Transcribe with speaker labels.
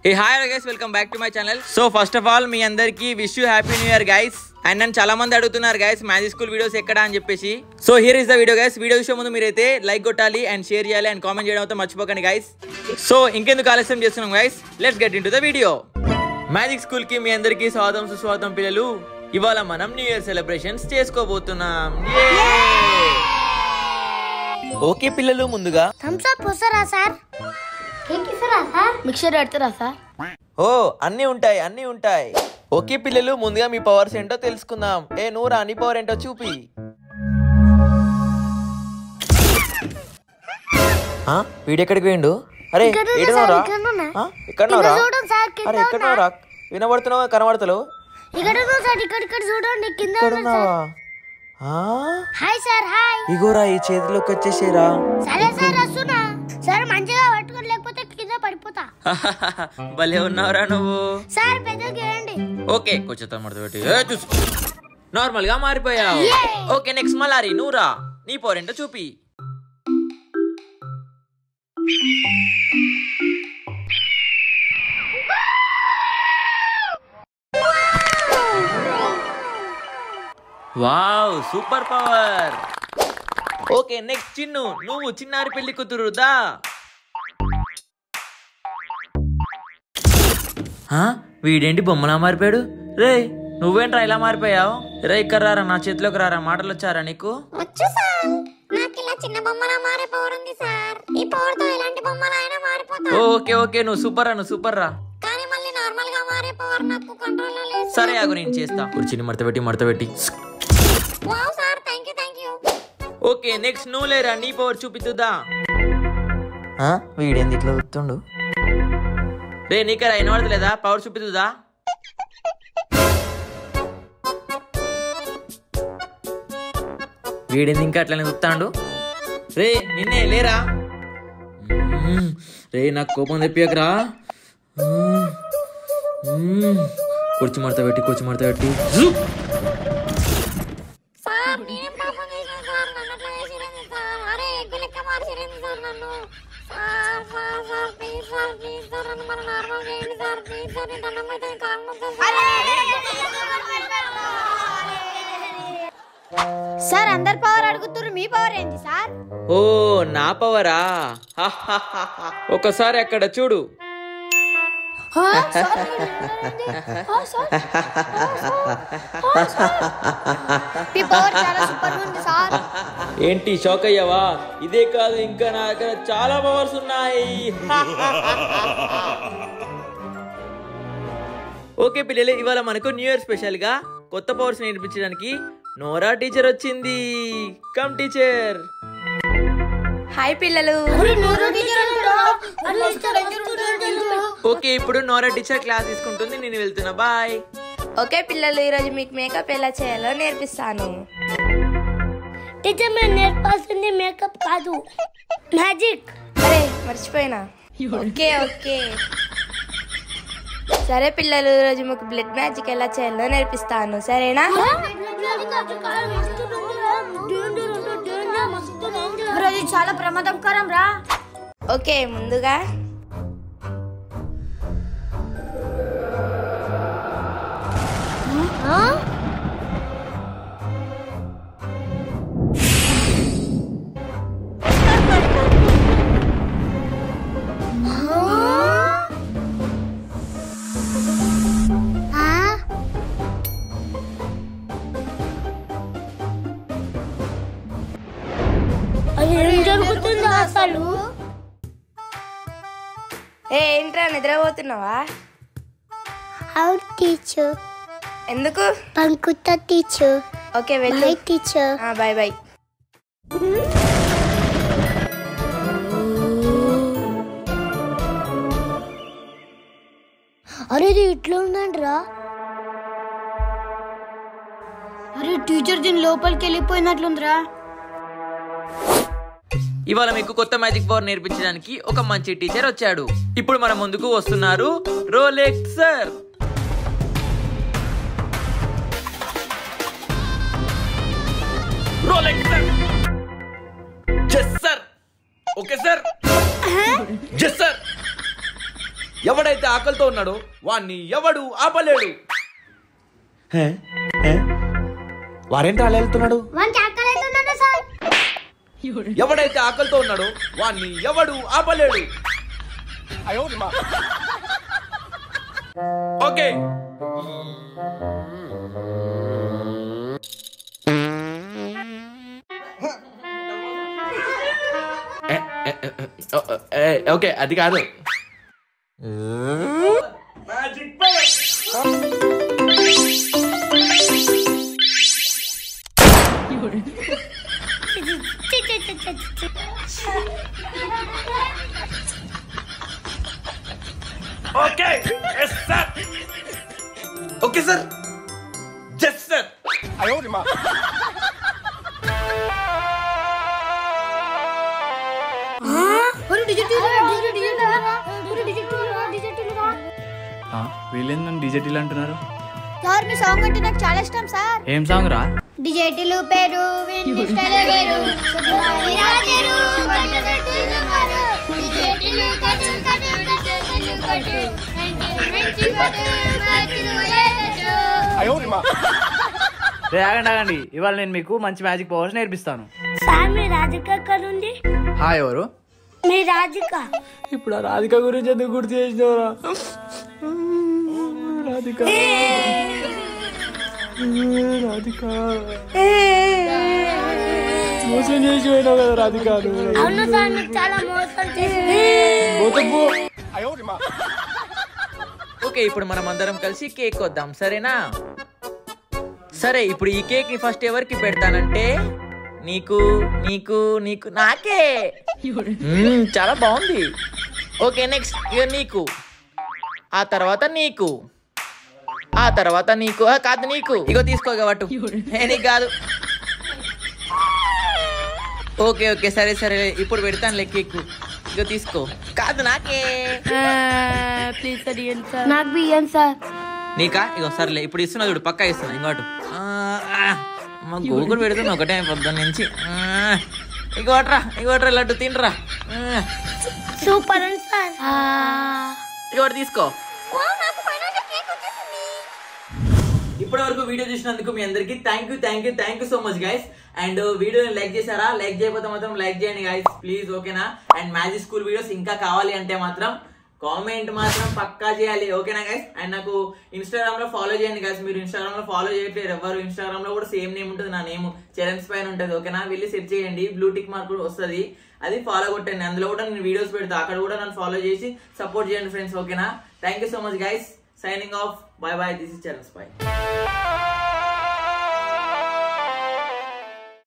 Speaker 1: Hey hi guys, welcome back to my channel. So first of all, మీ అందరికి wish you happy new year guys. And నన్ను చాలా మంది అడుగుతున్నారు guys magic school videos ఎక్కడ అని చెప్పేసి. So here is the video guys. Video చూసే ముందు మీరైతే లైక్ కొట్టాలి అండ్ షేర్ చేయాలి అండ్ కామెంట్ చేయడం అయితే మర్చిపోకండి guys. సో ఇంకెందుకు ఆలస్యం చేస్తున్నాం guys, let's get into the video. Magic school కి మీ అందరికి స్వాగతం సుస్వాగతం పిల్లలు. ఇవాళ మనం న్యూ ఇయర్ సెలబ్రేషన్స్ చేసుకోబోతున్నాం. ఓకే పిల్లలు, ముందుగా
Speaker 2: థమ్స్ అప్ వస్తారా సార్? కేక్ ఇస్తారా సార్? మిక్చర్ పెడతారా సార్?
Speaker 1: ఓ అన్నీ ఉంటాయి. ఓకే పిల్లలు, ముందుగా మీ పవర్స్ ఏంటో తెలుసుకుందాం. నూరా నీ పవర్ ఏంటో చూపి. వీడెక్కడికి పోయిండు? అరే ఎక్కడున్నారా? వినబడుతున్నావా? కనబడతలేవు.
Speaker 2: Hi sir. హాయ్.
Speaker 1: ఇగోరా ఈ చేతిలోకి వచ్చేసేరా.
Speaker 2: సరే సార్ వస్తున్నా. సార్ మంచిగా పట్టుకొని లేకపోతే కింద పడిపోతా.
Speaker 1: భలే ఉన్నావురా నువ్వు.
Speaker 2: సార్ పెద్దగా చేయండి.
Speaker 1: ఓకే కొంచెం తమ్మడి పెట్టి చూసు. నార్మల్ గా మారిపోయావు. ఓకే నెక్స్ట్ మలారి నూరా నీ పోరేంటో చూపి. Wow super power. Okay next Chinnu, నువ్వు చిన్నారి పెళ్లి కూతురు దా. వీడేంటి బొమ్మలా మారిపోయాడు? రే నువ్వేంట్రా ఇలా మారిపోయావు? రే ఇక్కడ రారా, నా చేతిలోకి రారా. మాటలు వచ్చారా నీకు? ఓకే ఓకే నువ్వు సూపర్ రా. సరే ఆగు నేను చేస్తా. కుర్చీని మడత పెట్టి. ఓకే నెక్స్ట్ నువ్వు లేరా, నీ పవర్ చూపిద్దా. వీడేంది ఇట్లా వస్తుండు? రే నీకరా వినబడతలేదా? పవర్ చూపిద్దా. వీడేంది ఇంకా అట్లనే చూస్తాడు? రే నిన్నే లేరా. రే నాకు కోపం తెప్పియకరా. కుర్చీ మడత పెట్టి
Speaker 2: సార్ అందరు పవర్ అడుగుతారు, మీ పవర్ ఏంటి సార్?
Speaker 1: ఓ నా పవరా? ఒకసారి అక్కడ చూడు. ఏంటి షాక్ అయ్యావా? ఇదే కాదు ఇంకా నా దగ్గర చాలా పవర్స్ ఉన్నాయి. ఓకే పిల్లలు, ఇవాళ మనకు న్యూ ఇయర్ స్పెషల్ గా కొత్త పవర్స్ నేర్పించడానికి నోరా టీచర్ వచ్చింది. Come teacher.
Speaker 3: హాయ్ పిల్లలు.
Speaker 1: ఓకే ఇప్పుడు నోరా టీచర్ క్లాస్ తీసుకుంటుంది, నేను వెళ్తున్నా. బాయ్.
Speaker 3: ఓకే పిల్లలు, ఈరోజు మీకు మేకప్ ఎలా చేయాలో నేర్పిస్తాను.
Speaker 2: టీచర్ మేము నేర్పాల్సింది మేకప్ కాదు, మ్యాజిక్.
Speaker 3: అరే మర్చిపోయినా. ఓకే సరే పిల్లలు, ఈరోజు మీకు బ్లడ్ మ్యాజిక్ ఎలా చేయాలో నేర్పిస్తాను, సరేనా?
Speaker 2: చాలా ప్రమాదకరం రా.
Speaker 3: ఓకే ముందుగా
Speaker 2: అసలు
Speaker 3: ఏంట్రా నిద్రపోతున్నావా?
Speaker 2: అవును టీచర్.
Speaker 3: ఎందుకు?
Speaker 2: పంకుతా టీచర్.
Speaker 3: ఓకే వెళ్ళు
Speaker 2: టీచర్.
Speaker 3: బాయ్.
Speaker 2: అరే ఇట్లా ఉందంట్రా. అరే టీచర్ దీని లోపలికి వెళ్ళిపోయినట్లుందిరా.
Speaker 1: ఇవాళ మీకు కొత్త మ్యాజిక్ పవర్ నేర్పించడానికి ఒక మంచి టీచర్ వచ్చాడు. ఇప్పుడు మన ముందుకు వస్తున్నారు Rolex sir. Okay sir. Yes sir.
Speaker 4: ఎవడైతే ఆకలితో ఉన్నాడో వాణ్ణి ఎవడు ఆపలేడు. వారేంటి అలా వెళ్తున్నాడు? ఎవడైతే ఆకలితో ఉన్నాడో వాణ్ణి ఎవడు ఆపలేడు. ఓకే ఓకే అది కాదు. Okay sir, okay sir, just sir.
Speaker 5: వీళ్ళేంది నన్ను డిజెటిల్ అంటున్నారు?
Speaker 2: సార్ మీ సాంగ్ అంటే నాకు చాలా ఇష్టం సార్.
Speaker 5: ఏం సాంగ్ రా?
Speaker 2: డిజెటిల్ పేరు
Speaker 5: ఆగండి, ఇవాళ నేను మీకు మంచి మ్యాజిక్ పవర్స్ నేర్పిస్తాను.
Speaker 2: సార్ మీ రాధిక ఎక్కడ ఉంది?
Speaker 5: హాయ్, ఎవరు?
Speaker 2: మీ రాధిక.
Speaker 5: ఇప్పుడు ఆ రాధిక గురించి ఎందుకు గుర్తు చేసినవరా? రాధిక రాధిక మోసం చేసి పోయినావు కదా రాధిక.
Speaker 2: అవును సార్, మీకు చాలా మోసం చేసింది.
Speaker 1: ఓకే, ఇప్పుడు మనం అందరం కలిసి కేక్ వద్దాం, సరేనా? సరే, ఇప్పుడు ఈ కేక్ ని ఫస్ట్ ఎవరికి పెడతానంటే నీకు నీకు నీకు నాకే. చాలా బాగుంది. ఓకే, నెక్స్ట్ ఇక నీకు, ఆ తర్వాత నీకు, ఆ తర్వాత నీకు, కాదు నీకు. ఇగో తీసుకోగా పట్టు. నీకు కాదు. ఓకే ఓకే సరే సరే, ఇప్పుడు పెడతాను కేక్. ఇగో తీసుకో. కాదు నాకే.
Speaker 3: ప్లీజ్ సార్ ఇవ్వండి సార్.
Speaker 2: నాకు బియ్యం సార్.
Speaker 1: నీకా? ఇగో సర్లే, ఇప్పుడు ఇస్తున్నా చూడు, పక్కా ఇస్తున్నా. ఇంకోటి మా గోగుడు పెడుతున్నా ఒకటే పొద్దున్న నుంచి. ఇంకోట్రా లడ్డు తినరా.
Speaker 2: సూపర్ అండి సార్.
Speaker 1: ఇంకోటి తీసుకో. ఇప్పటి వరకు వీడియో చూసినందుకు మీ అందరికి thank you so much guys. And వీడియోని లైక్ చేశారా? లైక్ చేయకపోతే మాత్రం లైక్ చేయండి గైస్ ప్లీజ్, ఓకేనా? అండ్ మ్యాజిక్ స్కూల్ వీడియోస్ ఇంకా కావాలి అంటే మాత్రం కామెంట్ మాత్రం పక్కా చేయాలి, ఓకేనా గైస్? అండ్ నాకు ఇన్స్టాగ్రామ్ లో ఫాలో చేయండి గైస్. మీరు ఇన్స్టాగ్రామ్ లో ఫాలో చేయట్లేదు ఎవరు. ఇన్స్టాగ్రామ్ లో కూడా సేమ్ నేమ్ ఉంటుంది, నా నేమ్ చరణ్స్ పైన ఉంటుంది, ఓకేనా? వెళ్ళి సెర్చ్ చేయండి, బ్లూ టిక్ మార్క్ కూడా వస్తుంది, అది ఫాలో కొట్టండి. అందులో కూడా నేను వీడియోస్ పెడతా, అక్కడ కూడా నన్ను ఫాలో చేసి సపోర్ట్ చేయండి ఫ్రెండ్స్, ఓకేనా? Thank you so much guys. Signing off. Bye bye. This is Charles. Bye.